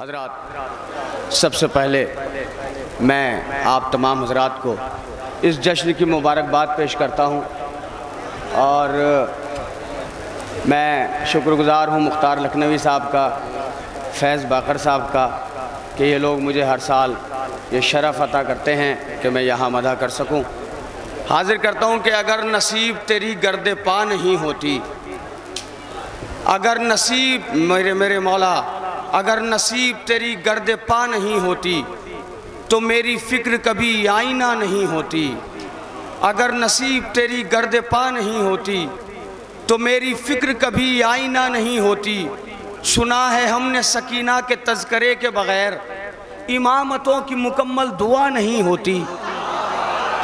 हज़रात, सबसे पहले मैं आप तमाम हज़रात को इस जश्न की मुबारकबाद पेश करता हूँ और मैं शुक्रगुज़ार हूँ मुख्तार लखनवी साहब का, फैज़ बाकर साहब का कि ये लोग मुझे हर साल ये शरफ़ अता करते हैं कि मैं यहाँ मदह कर सकूँ। हाज़िर करता हूँ कि अगर नसीब तेरी गर्द पा नहीं होती, अगर नसीब मेरे मौला, अगर नसीब तेरी गर्द पा नहीं होती तो मेरी फ़िक्र कभी आईना नहीं होती। अगर नसीब तेरी गर्द पा नहीं होती तो मेरी फ़िक्र कभी आईना नहीं होती। सुना है हमने सकीना के तज़करे के बग़ैर इमामतों की मुकम्मल दुआ नहीं होती।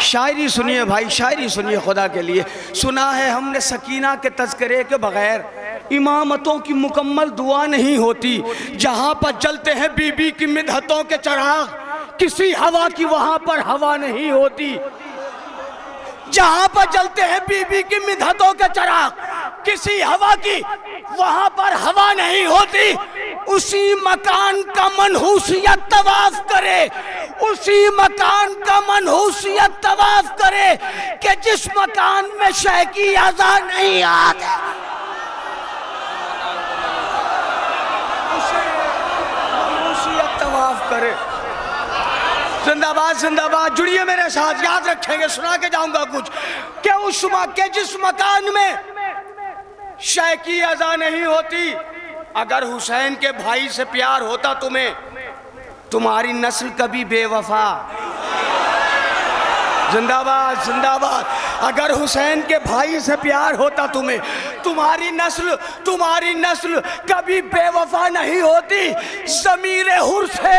शायरी सुनिए भाई, शायरी सुनिए खुदा के लिए। सुना है हमने सकीना के तज़करे के बग़ैर इमामतों की मुकम्मल दुआ नहीं होती। जहाँ पर जलते हैं बीबी की मिन्हतों के चिराग, किसी हवा की वहाँ पर हवा नहीं होती। जहाँ पर जलते हैं बीबी की मिन्हतों के चिराग, किसी हवा की वहाँ पर हवा नहीं होती। उसी मकान का मनहूसियत तवाफ करे, उसी मकान का मनहूसियत तवाफ करे कि जिस मकान में शह की अज़ा नहीं आती। तवाफ करे। जिंदाबाद जिंदाबाद, जुड़िए मेरे साथ, याद रखेंगे, सुना के जाऊंगा कुछ कि उस के जिस मकान में शय की अज़ा नहीं होती। अगर हुसैन के भाई से प्यार होता तुम्हें, तुम्हारी नस्ल कभी बेवफा। जिंदाबाद जिंदाबाद, अगर हुसैन के भाई से प्यार होता तुम्हें, तुम्हारी नस्ल कभी बेवफा नहीं होती। ज़मीर हुर से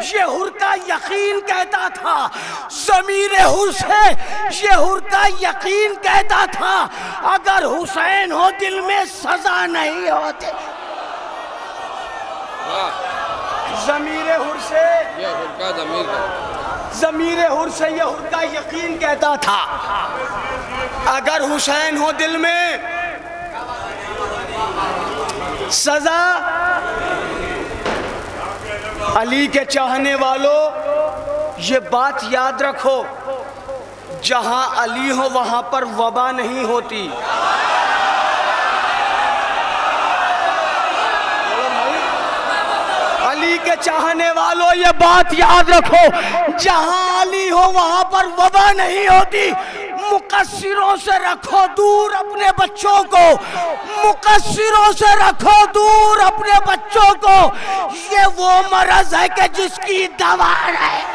ये हुर का यकीन कहता था, ज़मीर हुर से ये हुर का यकीन कहता था, अगर हुसैन हो दिल में सजा नहीं होती। ज़मीर हुर से ये हुर का ज़मीर हुर से ये हुर का यकीन कहता था, अगर हुसैन हो दिल में सजा। अली के चाहने वालों ये बात याद रखो, जहां अली हो वहां पर वबा नहीं होती। अली के चाहने वालों ये बात याद रखो, जहां अली हो वहां पर वबा नहीं होती। मुकस्सिरों से रखो दूर अपने बच्चों को, मुकस्सिरों से रखो दूर अपने बच्चों को। ये वो मरज़ है कि जिसकी दवा है।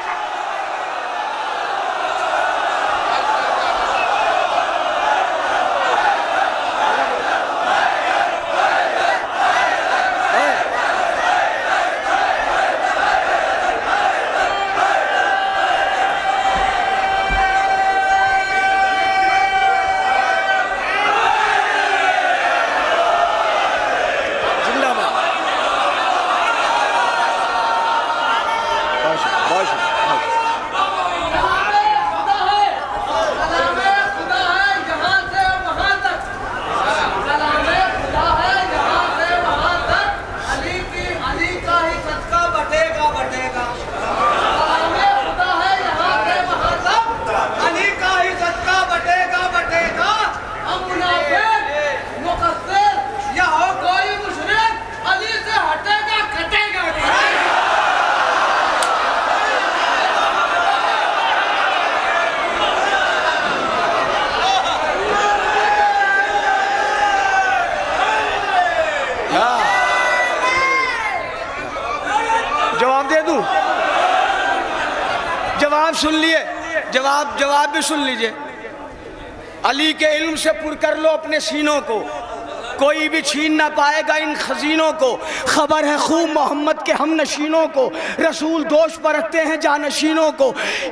जवाब सुन लिए, जवाब भी सुन लीजिए। अली के इल्म से पुर कर लो अपने सीनों को, कोई भी छीन ना पाएगा इन खजीनों को। खबर है खूब मोहम्मद के हम नशीनों को, रसूल दोष पर रखते हैं जानशीनों को।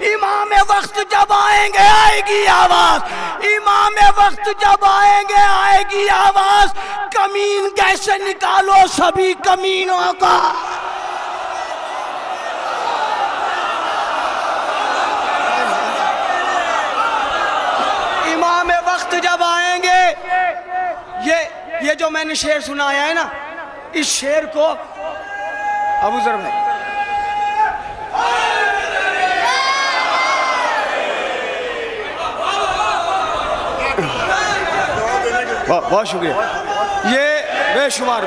इमाम वक्त जब आएंगे आएगी आवाज, इमाम वक्त जब आएंगे आएगी आवाज। कमीन कैसे निकालो सभी कमीनों का। इमाम वक्त जब आएंगे, ये जो मैंने शेर सुनाया है ना, इस शेर को अबू जर भाई, बहुत शुक्रिया। ये बेशुमार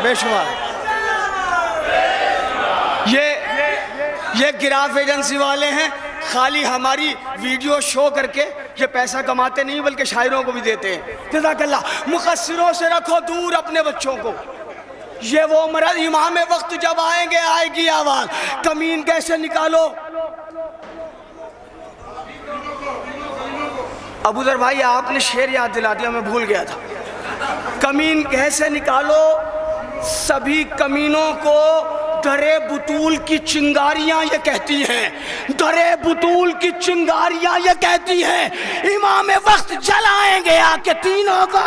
ये गिराफ एजेंसी वाले हैं, खाली हमारी वीडियो शो करके ये पैसा कमाते नहीं बल्कि शायरों को भी देते हैं। जज़ाकल्लाह। मुक़स्सिरों से रखो दूर अपने बच्चों को। ये वो मरद इमाम वक्त जब आएंगे आएगी आवाज, कमीन कैसे निकालो। अबू जर भाई आपने शेर याद दिला दिया, मैं भूल गया था। कमीन कैसे निकालो, सभी कमीनों को दरे बुतूल की चिंगारियां ये कहती हैं, दरे बुतूल की चिंगारियां ये कहती हैं, इमाम वक्त जलाएंगे आके तीनों को।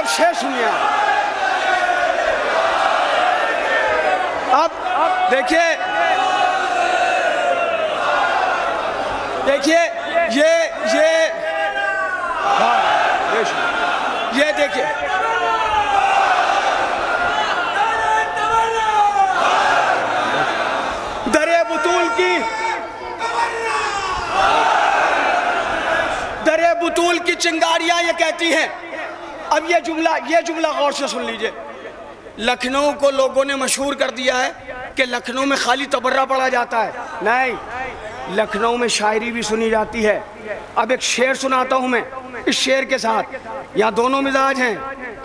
शेर सुनिए अब देखिए ये देखिए दरे बुतूल की चिंगारियां ये कहती हैं। अब ये जुमला गौर से सुन लीजिए। लखनऊ को लोगों ने मशहूर कर दिया है कि लखनऊ में खाली तबर्रा पढ़ा जाता है, नहीं, लखनऊ में शायरी भी सुनी जाती है। अब एक शेर सुनाता हूँ मैं, इस शेर के साथ यहाँ दोनों मिजाज हैं,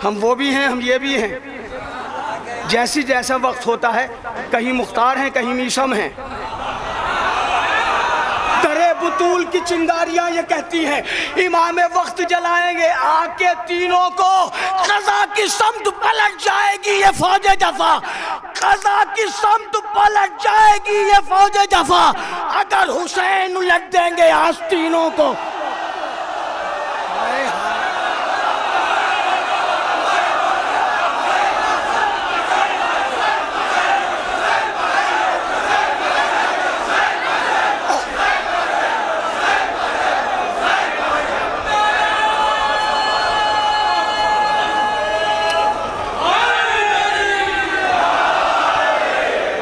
हम वो भी हैं हम ये भी हैं। जैसा वक्त होता है, कहीं मुख्तार हैं कहीं मीसम हैं। बुतूल की चिंगारियां ये कहती हैं, इमाम वक्त जलाएंगे आके तीनों को, क़ज़ा की समत पलट जाएगी ये फौजे जफा, क़ज़ा की समत पलट जाएगी ये फौजे जफा, अगर हुसैन उलट देंगे आस्तीनों को।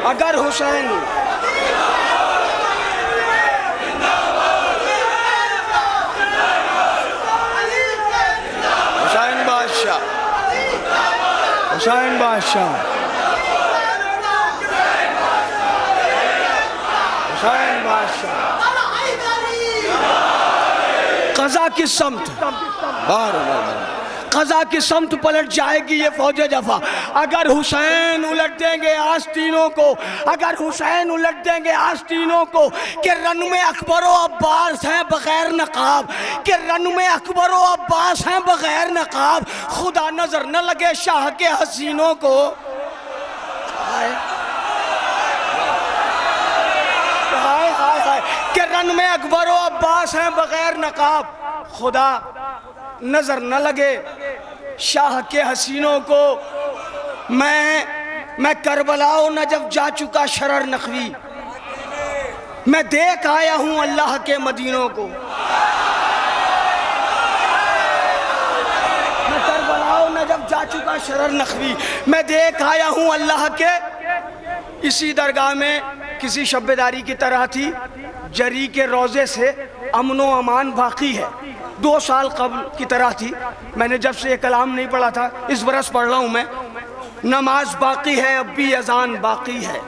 अगर हुसैन बादशाह क़ज़ा की समत, क़ज़ा की समत पलट जाएगी ये फौजे जफा, अगर हुसैन उलट देंगे आस्तीनों को, अगर हुसैन उलट देंगे आस्तीनों को, कि रन में अकबर व अब्बास हैं बगैर नकाब, कि रन में अकबर व अब्बास हैं बगैर नकाब, खुदा नजर न लगे शाह के हसीनों को। हाय हाय हाय, कि रन में अकबर व अब्बास हैं बगैर नकाब, खुदा नजर न लगे शाह के हसीनों को। मैं करबलाओ नजफ जा चुका शरर नखवी, मैं देख आया हूं अल्लाह के मदीनों को। मैं करबलाओ नजफ जा चुका शरर नखवी, मैं देख आया हूं अल्लाह के। इसी दरगाह में किसी शब्बेदारी की तरह थी, जरी के रोजे से अमनो अमान बाकी है। 2 साल कबल की तरह थी, मैंने जब से ये कलाम नहीं पढ़ा था, इस बरस पढ़ रहा हूँ मैं। नमाज बाकी है अब भी अजान बाकी है,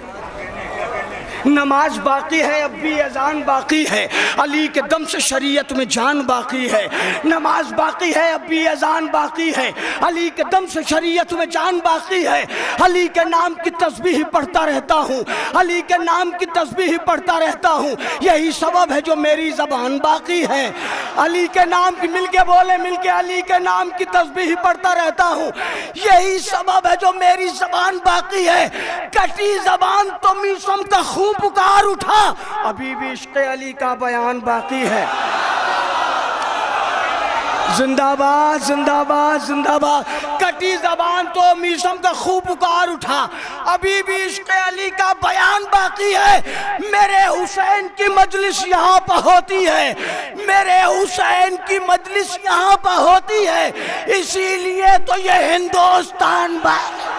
नमाज बाकी है अब भी अजान बाकी है, अली के दम से शरीयत में जान बाकी है। नमाज बाकी है अब भी अजान बाकी है, अली के दम से शरीयत में जान बाकी है। अली के नाम की तस्बीह पढ़ता रहता हूँ, अली के नाम की तस्बीह पढ़ता रहता हूँ, यही सबब है जो मेरी ज़बान बाकी है। अली के नाम की मिलके बोले, मिलके अली के नाम की तस्बीह पढ़ता रहता हूँ, यही सबब है जो मेरी ज़बान बाकी है। कटी ज़बान तो मीसम का खून पुकार उठा, अभी भी इश्क़ अली का बयान बाकी है। जिंदाबाद जिंदाबाद जिंदाबाद। कटी जबान तो मीसम का खूब पुकार उठा, अभी भी इश्क़ अली का बयान बाकी है। मेरे हुसैन की मजलिस यहाँ पर होती है, मेरे हुसैन की मजलिस यहाँ पर होती है, इसीलिए तो ये हिंदुस्तान बाकी।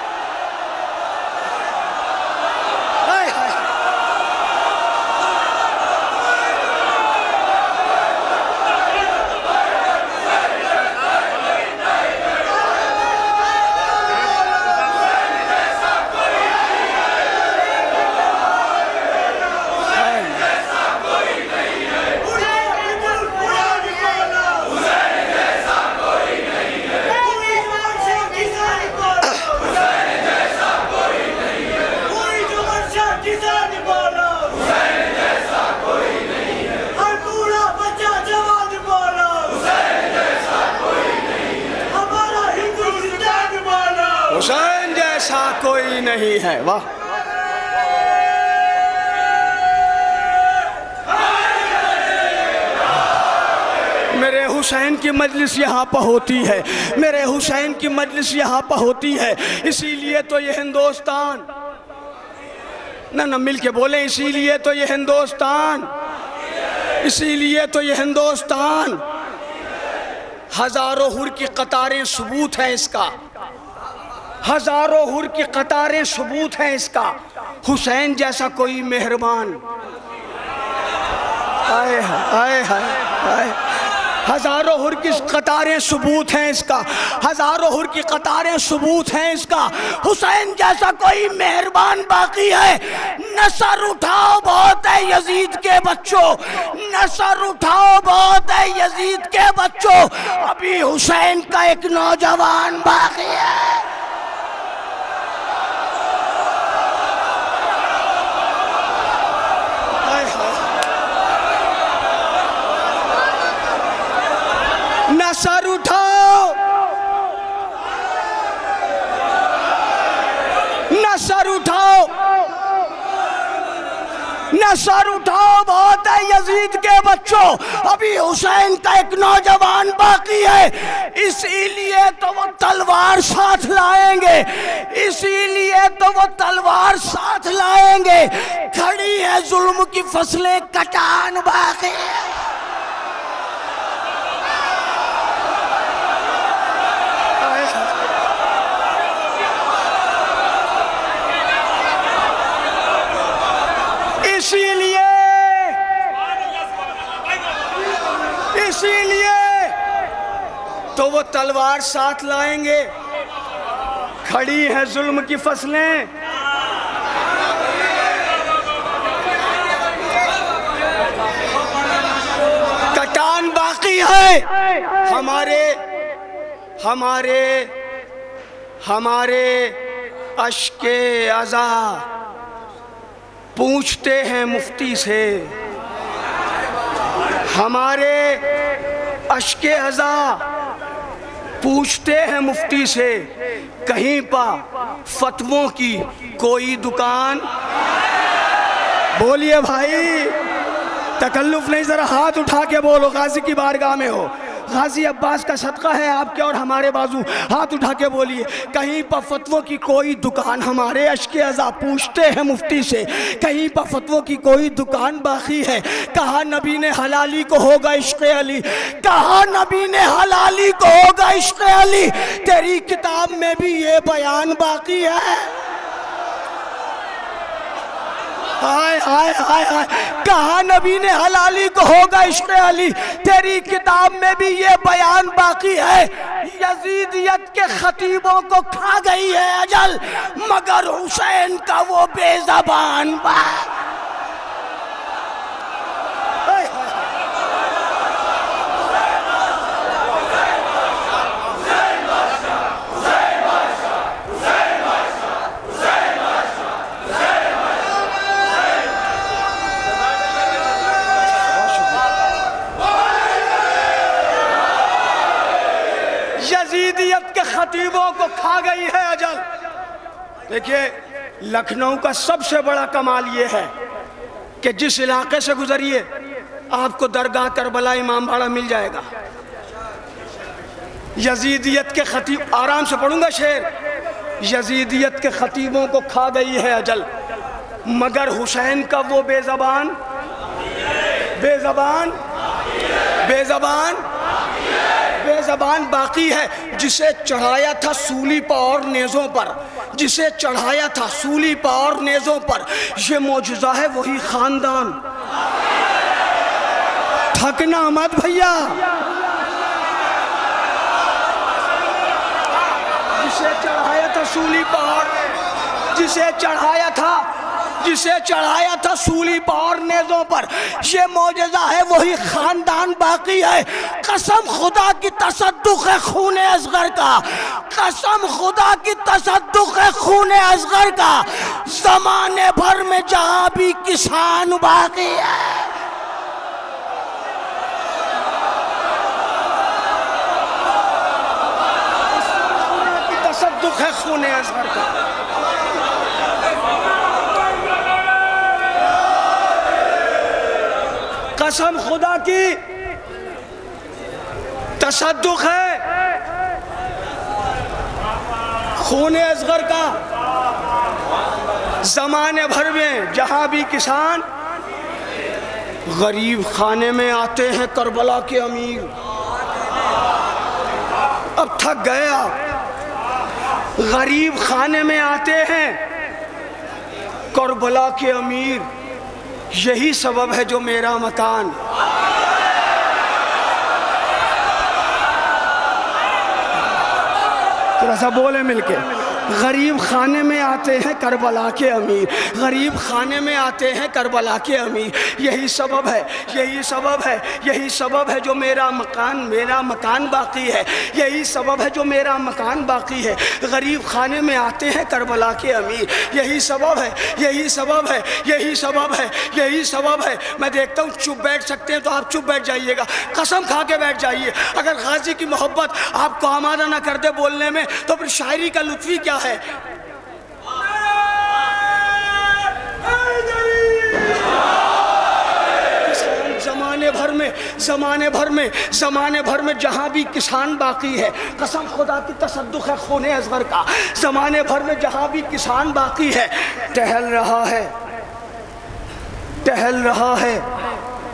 हुसैन जैसा कोई नहीं है। वाह। मेरे हुसैन की मजलिस यहाँ पर होती है, मेरे हुसैन की मजलिस यहाँ पर होती है, इसीलिए तो ये हिंदुस्तान, ना मिल के बोले, इसीलिए तो ये हिंदुस्तान, इसीलिए तो ये हिंदुस्तान। हजारों हुर की कतारें सबूत है इसका, हजारों हुर की कतारें सबूत है इसका। हुसैन जैसा कोई मेहरबान, आए हाय हाय, हजारों हुर की कतारें सबूत हैं इसका, हजारों हुर की कतारें सबूत हैं इसका। हुसैन जैसा कोई मेहरबान बाकी है। नसर उठाओ बहुत है यजीद के बच्चों, नसर उठाओ बहुत है यजीद के बच्चों, अभी हुसैन का एक नौजवान बाकी है। नसर उठाओ, नसर उठाओ, नसर उठाओ बहुत है यजीद के बच्चों, अभी हुसैन का एक नौजवान बाकी है, इसीलिए तो वो तलवार साथ लाएंगे, इसीलिए तो वो तलवार साथ लाएंगे। खड़ी है जुल्म की फसलें, कटान बाकी है। इसीलिए तो वो तलवार साथ लाएंगे। खड़ी है जुल्म की फसलें, कटान बाकी है। हमारे हमारे हमारे अश्के अज़ा पूछते हैं मुफ्ती से, हमारे अश्के अज़ा पूछते हैं मुफ्ती से, कहीं पर फतवों की कोई दुकान। बोलिए भाई, तकल्लुफ नहीं, जरा हाथ उठा के बोलो, गाजी की बारगाह में हो, गाजी अब्बास का सदका है आपके और हमारे बाजू, हाथ उठा के बोलिए, कहीं पर फतवों की कोई दुकान। हमारे अश्के अज़ा पूछते हैं मुफ्ती से, कहीं पर फतवों की कोई दुकान बाकी है। कहा नबी ने हलाली को होगा इश्क़ अली, कहा नबी ने हलाली को होगा इश्क़ अली, तेरी किताब में भी ये बयान बाकी है। हाय हाय हाय हाय, कहा नबी ने हलाली को होगा इश्क़ अली, तेरी किताब में भी ये बयान बाकी है। यजीदियत के खतीबों को खा गई है अजल, मगर हुसैन का वो बेज़बान बात। यजीदियत के खतीबों को खा गई है अजल। देखिए, लखनऊ का सबसे बड़ा कमाल ये है कि जिस इलाके से गुजरिए आपको दरगाह करबला इमामबाड़ा मिल जाएगा। यजीदियत के खतीब, आराम से पढ़ूंगा शेर। यजीदियत के खतीबों को खा गई है अजल, मगर हुसैन का वो बेज़बान बेज़बान बेज़बान बेज़बान बाकी है, जिसे चढ़ाया था सूली पर और नेज़ों पर, जिसे चढ़ाया था सूली पर और नेज़ों पर। ये मौजूज़ा है वही ख़ानदान। थकना मत भैया। जिसे चढ़ाया था सूली पर, जिसे चढ़ाया था सूली पर और नेज़ों पर, ये मौजज़ा है वही ख़ानदान बाकी है। कसम खुदा की तसद्दुक़ है खूने असग़र का, कसम खुदा की तसद्दुक़ है खूने असग़र का। ज़माने भर में जहाँ भी किसान बाकी है, तसद्दुक़ है खूने असग़र का। कसम खुदा की तसद्दुक़ है खूने असग़र का। ज़माने भर में जहाँ भी किसान, गरीब खाने में आते हैं करबला के अमीर। अब थक गए आप। गरीब खाने में आते हैं करबला के अमीर, यही सबब है जो मेरा मकान। थोड़ा सा बोले मिलके। गरीब खाने में आते हैं करबला के अमीर, गरीब खाने में आते हैं करबला के अमीर, यही सबब है, यही सबब है, यही सबब है जो मेरा मकान बाकी है, यही सबब है जो मेरा मकान बाकी है। गरीब खाने में आते हैं करबला के अमीर, यही सबब है, यही सबब है, यही सबब है, यही सबब है। मैं देखता हूँ चुप बैठ सकते हैं तो आप चुप बैठ जाइएगा, कसम खा के बैठ जाइए। अगर गाजी की मोहब्बत आपको आमादा ना कर दे बोलने में, तो फिर शायरी का लुत्फ़ी क्या है। ज़माने भर में जहाँ भी किसान बाकी है, कसम खुदा की तसद्दुक़ है खूने असग़र का। ज़माने भर में जहाँ भी किसान बाकी है, टहल रहा है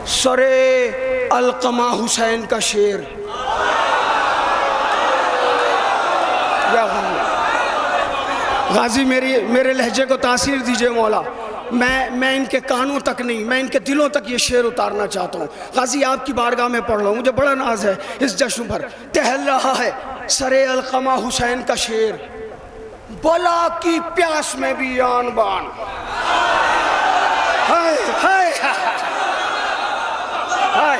सरे अलक़मा हुसैन का शेर। गाजी मेरे लहजे को तासीर दीजिए मौला। मैं इनके कानों तक नहीं, मैं इनके दिलों तक ये शेर उतारना चाहता हूँ। गाजी आपकी बारगाह में पढ़ रहा हूँ, मुझे बड़ा नाज है इस जश्न पर। टहल रहा है सरे अलक़मा हुसैन का शेर, बला की प्यास में भी आन बान। हाय हाय हाय।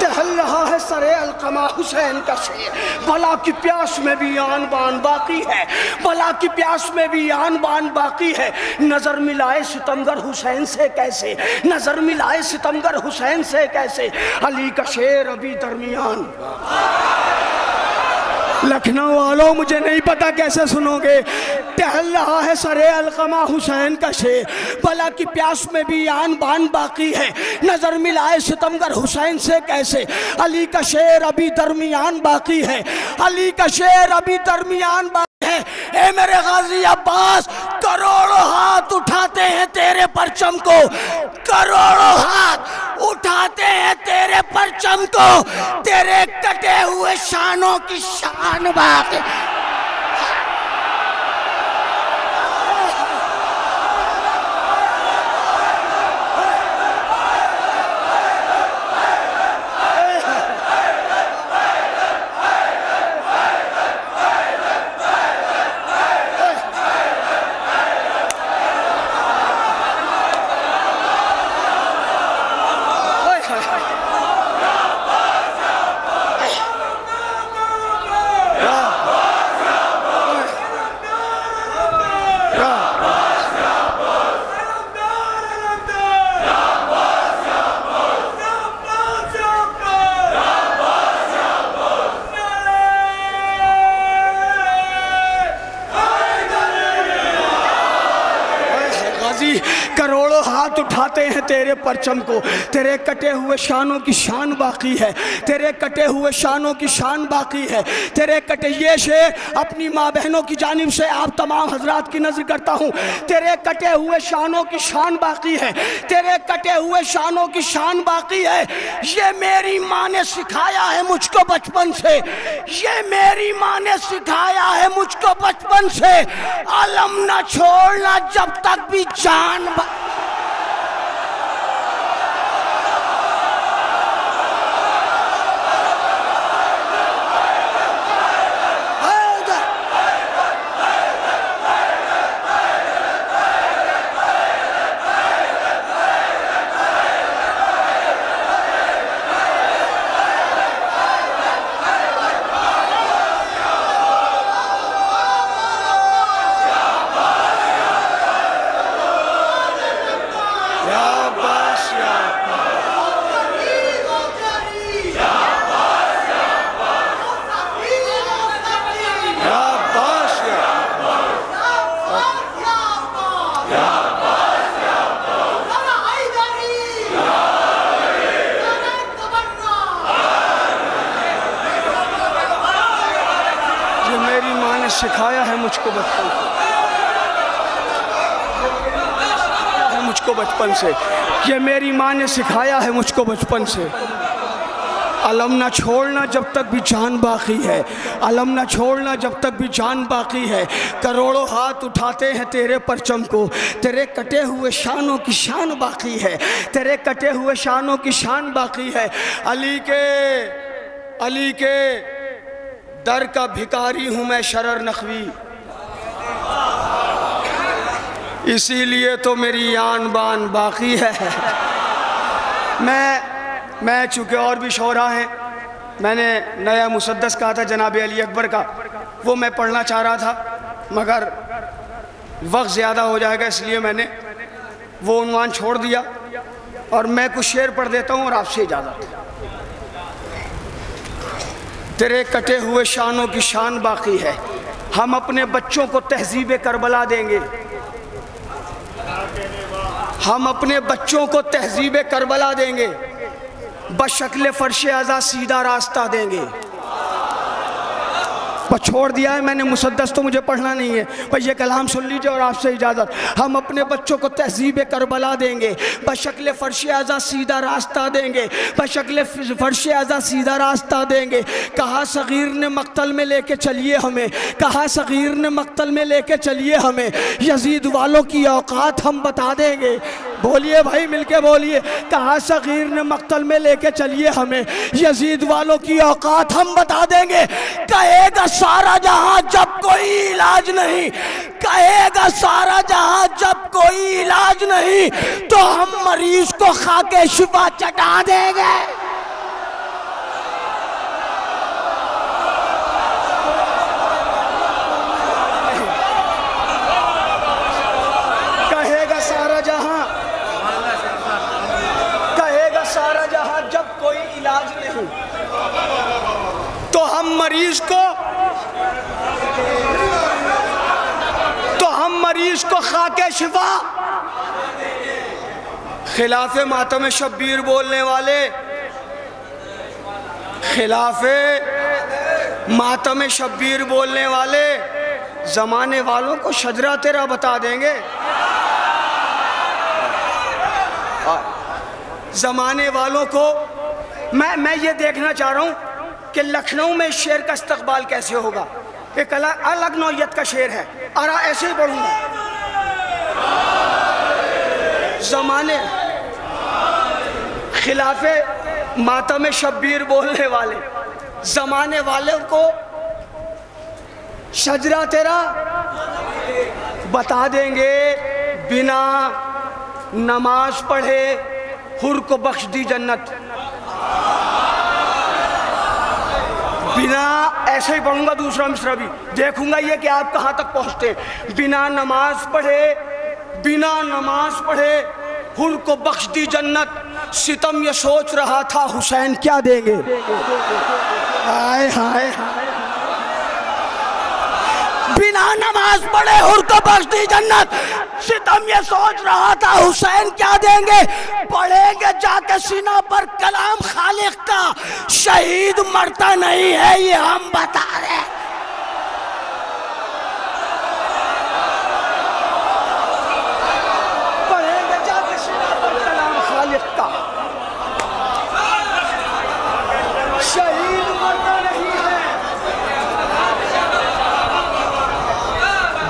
टहल रहा है सरे अलक़मा हुसैन का शेर, बला की प्यास में भी आन बान बाकी है, बला की प्यास में भी आन बान बाकी है। नजर मिलाए सितमगर हुसैन से कैसे, नजर मिलाए सितमगर हुसैन से कैसे, अली का शेर अभी दरमियान। लखनऊ वालों मुझे नहीं पता कैसे सुनोगे। टहल रहा है सरे अलक़मा हुसैन का शेर, बला की प्यास में भी आन बान बाकी है, नजर मिलाए सितमगर हुसैन से कैसे, अली का शेर अभी दरमियान बाकी है, अली का शेर अभी दरमियान बाकी है। ए मेरे गाजी अब्बास, करोड़ों हाथ उठाते हैं तेरे परचम को, करोड़ों हाथ उठाते हैं तेरे परचम को, तेरे कटे हुए शानों की शान बाकी। करोड़ों हाथ उठाते हैं तेरे परचम को, तेरे कटे हुए शानों की शान बाकी है, तेरे कटे हुए शानों की शान बाकी है, तेरे कटे। ये शेर अपनी माँ बहनों की जानिब से आप तमाम हजरात की नजर करता हूँ। तेरे कटे हुए शानों की शान बाकी है, तेरे कटे हुए शानों की शान बाकी है। ये मेरी माँ ने सिखाया है मुझको बचपन से, ये मेरी माँ ने सिखाया है मुझको बचपन से। अलम ना छोड़ना जब तक भी जान सिखाया है मुझको बचपन से, मुझको बचपन से। ये मेरी माँ ने सिखाया है मुझको बचपन से। अलम ना छोड़ना जब तक भी जान बाकी है, अलम ना छोड़ना जब तक भी जान बाकी है। करोड़ों हाथ उठाते हैं तेरे परचम को, तेरे कटे हुए शानों की शान बाकी है, तेरे कटे हुए शानों की शान बाकी है। अली के दर का भिखारी हूँ मैं शरर नखवी, इसीलिए तो मेरी आन बान बाकी है। मैं चूँकि और भी शोरा हैं, मैंने नया मुसद्दस कहा था जनाब अली अकबर का, वो मैं पढ़ना चाह रहा था मगर वक्त ज़्यादा हो जाएगा, इसलिए मैंने वो उन्वान छोड़ दिया और मैं कुछ शेर पढ़ देता हूँ और आपसे इजाज़त। तेरे कटे हुए शानों की शान बाकी है, हम अपने बच्चों को तहज़ीब करबला देंगे, हम अपने बच्चों को तहज़ीब करबला देंगे, बशक्ल फर्श आज़ा सीधा रास्ता देंगे। पर छोड़ दिया है मैंने मुसद्दस, तो मुझे पढ़ना नहीं है, पर ये कलाम सुन लीजिए और आपसे इजाज़त। हम अपने बच्चों को तहज़ीब करबला देंगे, बशक्ल फर्श आज़ा सीधा रास्ता देंगे, बशक्ल फर्श आज़ा सीधा रास्ता देंगे। कहा सगीर ने मक्तल में लेके चलिए हमें, कहा सगीर ने मक्तल में लेके चलिए हमें, यजीद वालों की औकात हम बता देंगे। बोलिए भाई मिलके बोलिए, कहा सगीर ने मक्तल में लेके चलिए हमें, यजीद वालों की औकात हम बता देंगे। कहेगा सारा जहां जब कोई इलाज नहीं, कहेगा सारा जहां जब कोई इलाज नहीं, तो हम मरीज को खाके शिफा चटा देंगे। कहेगा सारा जहां, कहेगा सारा जहां जब कोई इलाज नहीं, तो हम मरीज को, तो हम मरीज को खाके शिफा। खिलाफे मातम शब्बीर बोलने वाले, खिलाफे मातम शब्बीर बोलने वाले जमाने वालों को शजरा तेरा बता देंगे। जमाने वालों को मैं ये देखना चाह रहा हूं कि लखनऊ में इस शेर का इस्तकबाल कैसे होगा। एक अलग नौयत का शेर है, और ऐसे ही पढ़ूंगा। जमाने खिलाफे मातम शब्बीर बोलने वाले जमाने वाले को शजरा तेरा बता देंगे। बिना नमाज पढ़े हुर को बख्श दी जन्नत। बिना, ऐसे ही पढ़ूंगा दूसरा मिसरा भी, देखूंगा ये कि आप कहाँ तक पहुँचते। बिना नमाज पढ़े, बिना नमाज पढ़े हुर को बख्श दी जन्नत। सितम ये सोच रहा था हुसैन क्या देंगे। हाय हाय हाय। बिना बिना नमाज पढ़े हुर को बख्श दी जन्नत। सितम ये सोच रहा था हुसैन क्या देंगे, पढ़ेंगे जाके सीना पर कलाम खालिक का, शहीद मरता नहीं है ये हम बता रहे हैं। पढ़ेंगे जाके सीना पर कलाम खालिक का, शहीद मरता नहीं है।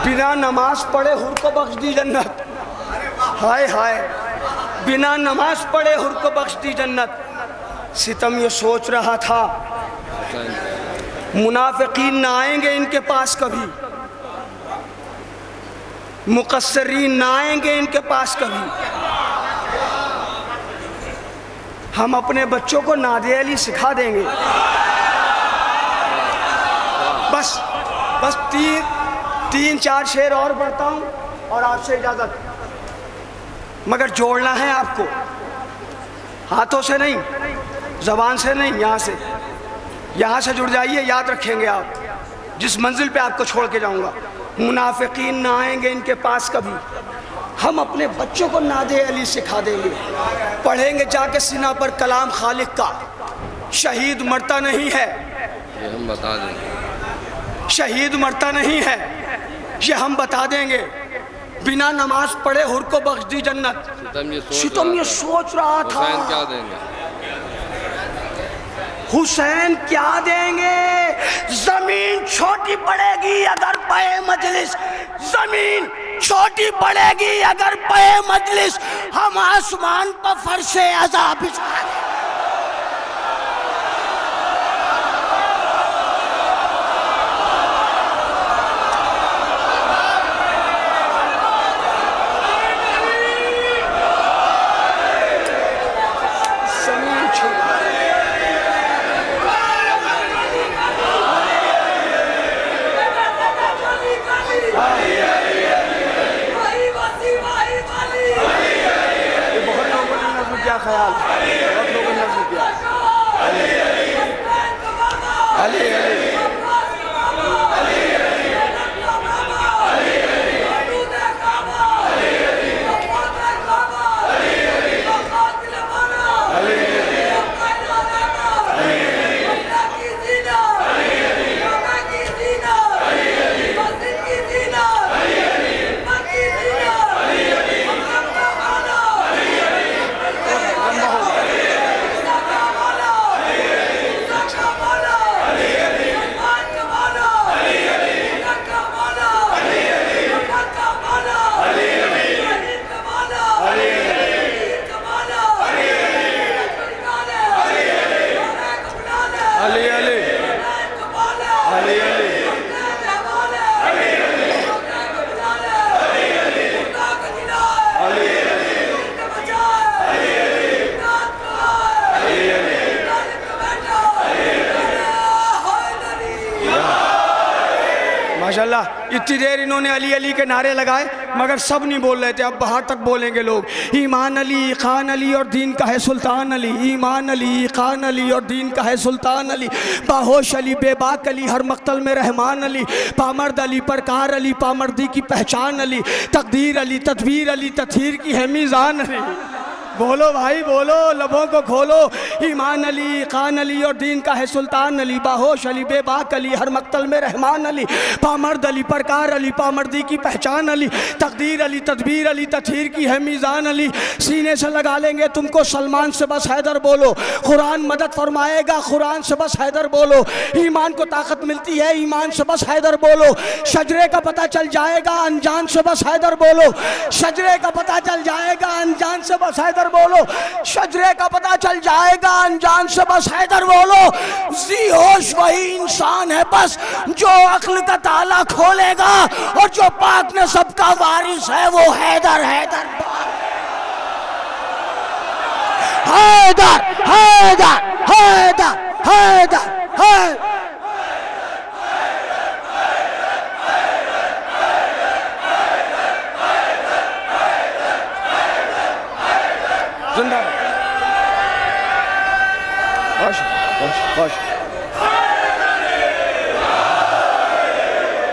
बिना नमाज पढ़े हुर को बख्श दी जन्नत। हाय हाय, बिना नमाज पढ़े हुर को बख्श दी जन्नत। सितम ये सोच रहा था मुनाफिकीन ना आएंगे इनके पास कभी, मुकस्सरीन ना आएंगे इनके पास कभी। हम अपने बच्चों को नादे अली सिखा देंगे। बस बस तीन चार शेर और पढ़ता हूँ और आपसे इजाज़त। मगर जोड़ना है आपको, हाथों से नहीं, ज़बान से नहीं, यहाँ से जुड़ जाइए। याद रखेंगे आप जिस मंजिल पे आपको छोड़ के जाऊँगा। मुनाफिकीन ना आएंगे इनके पास कभी, हम अपने बच्चों को नादे अली सिखा देंगे। पढ़ेंगे जाके सीना पर कलाम खालिक का, शहीद मरता नहीं है ये हम बता देंगे। शहीद मरता नहीं है ये हम बता देंगे। बिना नमाज पढ़े हुर को बख्श दी जन्नत। सितम ये सोच रहा था हुसैन क्या देंगे, हुसैन क्या देंगे। जमीन छोटी पड़ेगी अगर पे मजलिस, जमीन छोटी पड़ेगी अगर पे मजलिस, हम आसमान पर फर्शे अज़ा बिछा दें। ख्याल बहुत लोगों ने नज़्म किया। अली अली माशाल्लाह। इतनी देर इन्होंने अली अली के नारे लगाए मगर सब नहीं बोल रहे थे। अब बाहर तक बोलेंगे लोग। ईमान अली खान अली और दीन का है सुल्तान अली, ईमान अली खान अली और दीन का है सुल्तान अली, बाहोश अली बेबाक अली हर मक्तल में रहमान अली, पामर्द अली परकार अली पामर्दी की पहचान अली, तकदीर अली तदबीर अली तथहीर की है मीज़ान अली। बोलो भाई बोलो, लबों को खोलो। ईमान अली खान अली और दीन का है सुल्तान अली, बाहोश अली बेबाक अली हर मक्तल में रहमान अली, पामर्द अली परकार अली पामर्दी की पहचान अली, तकदीर अली तदबीर अली तथहीर की है मीज़ान अली। सीने से लगा लेंगे तुमको सलमान से बस हैदर बोलो, कुरान मदद फरमाएगा कुरान से बस हैदर बोलो। ईमान को ताकत मिलती है ईमान से बस हैदर बोलो। शजरे का पता चल जाएगा अनजान से बस हैदर बोलो, शजरे का पता चल जाएगा अनजान से बस हैदर बोलो, शजरे का पता चल जाएगा अनजान से बस हैदर बोलो। जी होश वही इंसान है बस जो अक्ल का ताला खोलेगा, और जो पाक ने सबका वारिस है वो हैदर हैदर हैदर हैदर हैदर हैदर हैदर। जिंदाबाद। खुश खुश खुश।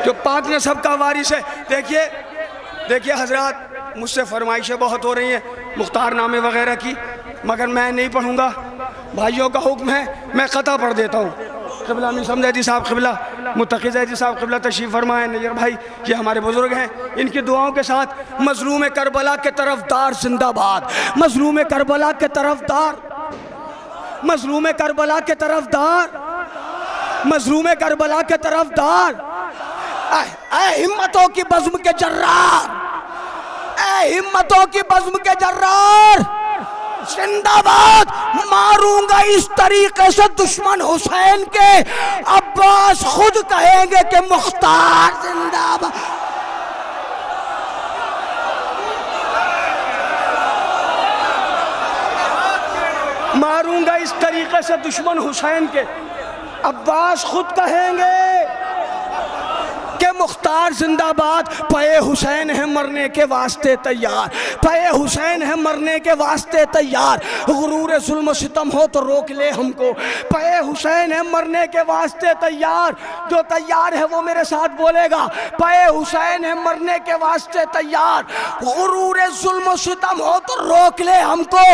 जो पाक ने सबका वारिस है। देखिए देखिए हजरात, मुझसे फरमाइशें बहुत हो रही हैं मुख्तार नामे वगैरह की, मगर मैं नहीं पढ़ूंगा, भाइयों का हुक्म है, मैं क़ता पढ़ देता हूँ। क़िबला में समझैदी साहब क़िबला, मुत्तक़ी ज़ैदी साहब क़िबला तशरीफ़ फरमाए, नैयर भाई ये हमारे बुज़ुर्ग हैं, इनकी दुआओं के साथ मज़लूम करबला के तरफदार जिंदाबाद, मज़लूम करबला के तरफदार, मज़लूम करबला के तरफदार, मज़लूम करबला के तरफदार। ऐ हिम्मतों की बज़्म के जर्रार, ऐ हिम्मतों की बज़्म के जर्रार जिंदाबाद। मारूंगा इस तरीके से दुश्मन हुसैन के, अब्बास खुद कहेंगे कि मुख्तार जिंदाबाद। मारूंगा इस तरीके से दुश्मन हुसैन के, अब्बास खुद कहेंगे कि मुख्तार जिंदाबाद। पे हुसैन है मरने के वास्ते तैयार, पे हुसैन है मरने के वास्ते तैयार। गुरूर जुल्म सितम हो तो रोक ले हमको, पे हुसैन है मरने के वास्ते तैयार। जो तैयार है वो मेरे साथ बोलेगा, पे हुसैन है मरने के वास्ते तैयार। गुरूर जुल्म सितम हो तो रोक ले हमको।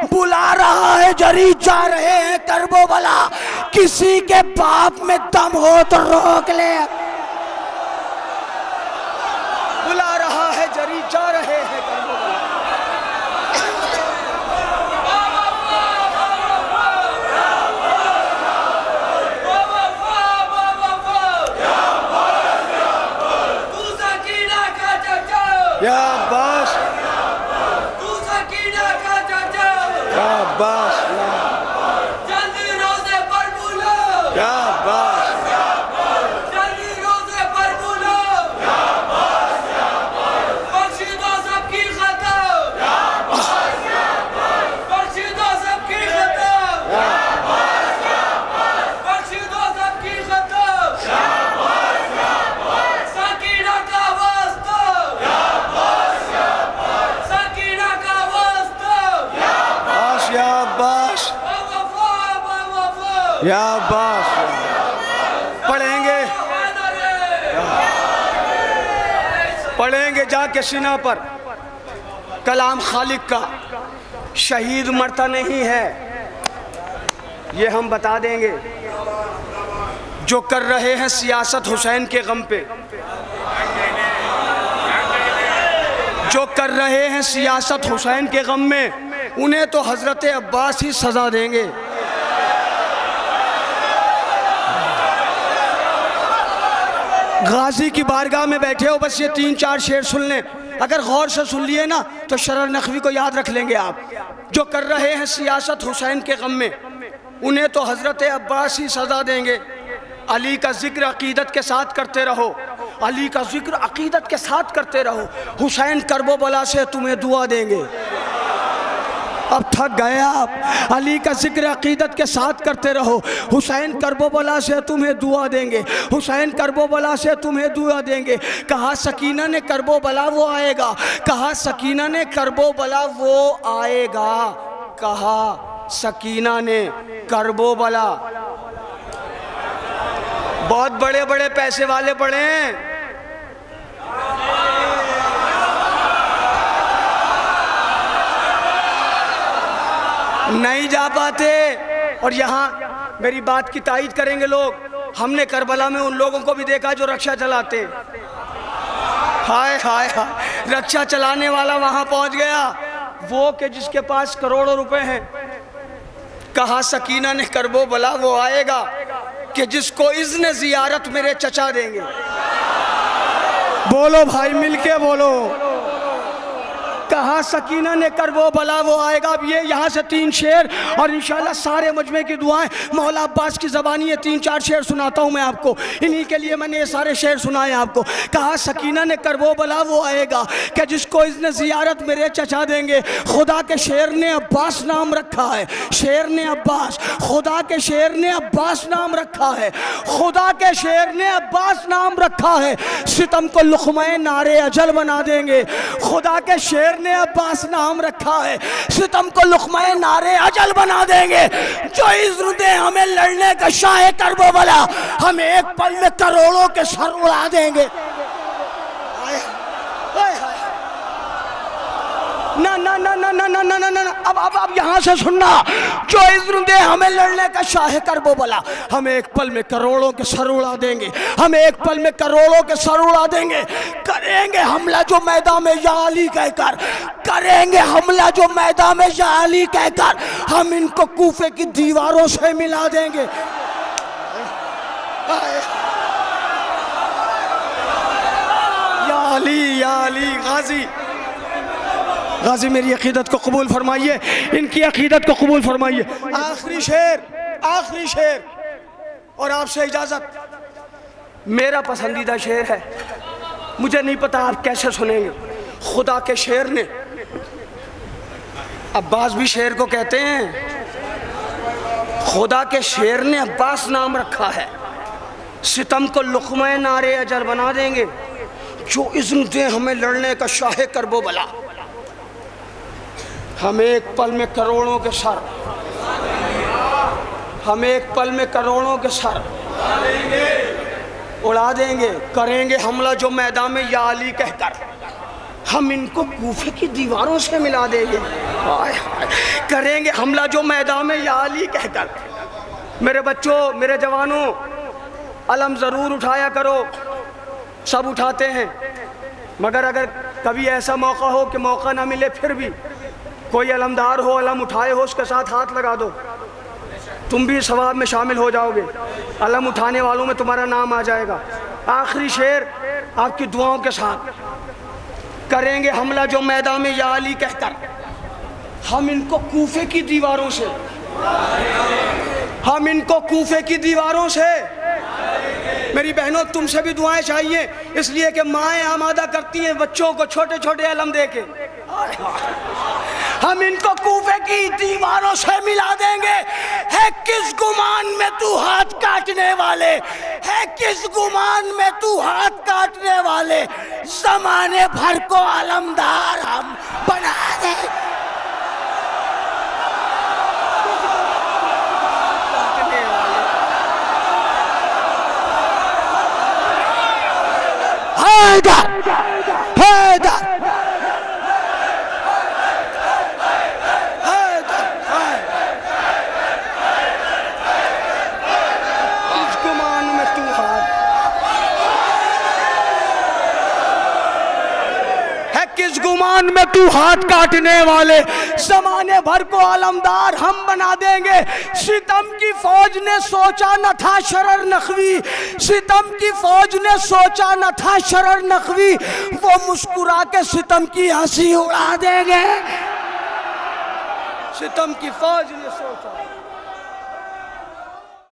बुला रहा है जरी, जा रहे हैं करबो बला, किसी के बाप में दम हो तो रोक ले। बुला रहा है जरी, जा रहे हैं करबो बला। या अब्बास, या अब्बास, जल्दी रोज़े पर बोलो, या अब्बास, जल्दी रोज़े पर बोलो, बख्शिदो सबकी खता, बख्शिदो सबकी खता, बख्शिदो सबकी खता, सकीना का वास्ता, सकीना का वास्ता, या अब्बास, या अब्बास। पढ़ेंगे पढ़ेंगे जाके सीना पर कलाम खालिक का, शहीद मरता नहीं है, ये हम बता देंगे। जो कर रहे हैं सियासत हुसैन के गम पे, जो कर रहे हैं सियासत हुसैन के गम में, उन्हें तो हजरत अब्बास ही सजा देंगे। गाजी की बारगाह में बैठे हो, बस ये 3-4 शेर सुन लें, अगर गौर से सुन लिए ना तो शरर नखवी को याद रख लेंगे आप। जो कर रहे हैं सियासत हुसैन के गम में, उन्हें तो हजरत अब्बास ही सजा देंगे। अली का जिक्र अकीदत के साथ करते रहो, अली का जिक्र अकीदत के साथ करते रहो, हुसैन करबो बला से तुम्हें दुआ देंगे। अब थक गए आप, अली का जिक्र अकीदत के साथ करते रहो, हुसैन करबो बला से तुम्हें दुआ देंगे, हुसैन करबो बला से तुम्हें दुआ देंगे। कहा सकीना ने करबो बला वो आएगा, कहा सकीना ने करबो बला वो आएगा, कहा सकीना ने करबो बला। बहुत बड़े बड़े पैसे वाले पड़े हैं, नहीं जा पाते। और यहाँ मेरी बात की तायीद करेंगे लोग, हमने करबला में उन लोगों को भी देखा जो रक्षा चलाते। हाय हाय हाय, रक्षा चलाने वाला वहां पहुंच गया, वो के जिसके पास करोड़ों रुपए हैं। कहा सकीना ने करबो बला वो आएगा कि जिसको इज़्न ज़ियारत मेरे चचा देंगे। बोलो भाई, मिलके बोलो। कहा सकीना ने करबो बला वो आएगा। अब ये यहाँ से 3 शेर और इंशाल्लाह सारे मजमे की दुआएं, मौला अब्बास की ज़बानी, ये 3-4 शेर सुनाता हूँ मैं आपको, इन्हीं के लिए मैंने ये सारे शेर सुनाए आपको। कहा सकीना ने करबो बला वो आएगा कि जिसको इज़्न ज़ियारत मेरे चचा देंगे। खुदा के शेर ने अब्बास नाम रखा है, शेर ने अब्बास, खुदा के शेर ने अब्बास नाम रखा है, खुदा के शेर ने अब्बास नाम रखा है। सितम को लुक़्मा नारे अजल बना देंगे। खुदा के शेर शेर ने अब्बास नाम रखा है, सितम को लुक़्मा-ए नारे अजल बना देंगे। जो इज़्न दे हमें लड़ने का शाह करबो बला, हम एक पल में करोड़ों के सर उड़ा देंगे। ना ना ना ना ना ना ना ना ना, अब यहाँ से सुनना। जो इज़्न दे हमें लड़ने का शाह करबो बला, हम एक पल में करोड़ों के सर उड़ा देंगे, हम एक पल में करोड़ों के सर उड़ा देंगे। करेंगे हमला जो मैदान में या अली कहकर, करेंगे हमला जो मैदान में या अली कहकर, हम इनको कूफे की दीवारों से मिला देंगे। या अली गाजी, गाजी मेरी अकीदत को कबूल फरमाइए, इनकी अकीदत को कबूल फरमाइए। आखिरी शेर और आपसे इजाज़त। मेरा पसंदीदा शेर है, मुझे नहीं पता आप कैसे सुनेंगे। खुदा के शेर ने, अब्बास भी शेर को कहते हैं, खुदा के शेर ने अब्बास नाम रखा है। सितम को लुक़्मा-ए नारे अजल बना देंगे। जो इज़्न दे हमें लड़ने का शाह करबो बला, हम एक पल में करोड़ों के सर, हम एक पल में करोड़ों के सर उड़ा देंगे। करेंगे हमला जो मैदान में या अली कहकर, हम इनको कूफे की दीवारों से मिला देंगे। करेंगे हमला जो मैदान में या अली कहकर। मेरे बच्चों, मेरे जवानों, अलम ज़रूर उठाया करो। सब उठाते हैं, मगर अगर कभी ऐसा मौका हो कि मौका ना मिले, फिर भी कोई अलमदार हो, अलम उठाए हो, उसके साथ हाथ लगा दो, तुम भी सवाब में शामिल हो जाओगे। अलम उठाने वालों में तुम्हारा नाम आ जाएगा। आखिरी शेर आपकी दुआओं के साथ। करेंगे हमला जो मैदान में या अली कहकर, हम इनको कूफे की दीवारों से, हम इनको कूफे की दीवारों से। मेरी बहनों, तुमसे भी दुआएं चाहिए, इसलिए कि माएँ आमादा करती हैं बच्चों को छोटे छोटे अलम दे के। हम इनको कूफे की दीवारों से मिला देंगे। है किस गुमान में तू हाथ काटने वाले, है किस गुमान में तू हाथ काटने वाले, ज़माने भर को अलमदार हम बना दे। गुमान में तू हाथ काटने वाले, ज़माने भर को अलमदार हम बना देंगे। सितम की फौज ने सोचा न था शरर नखवी, सितम की फौज ने सोचा न था शरर नखवी, वो मुस्कुरा के सितम की हंसी उड़ा देंगे। सितम की फौज ने सोचा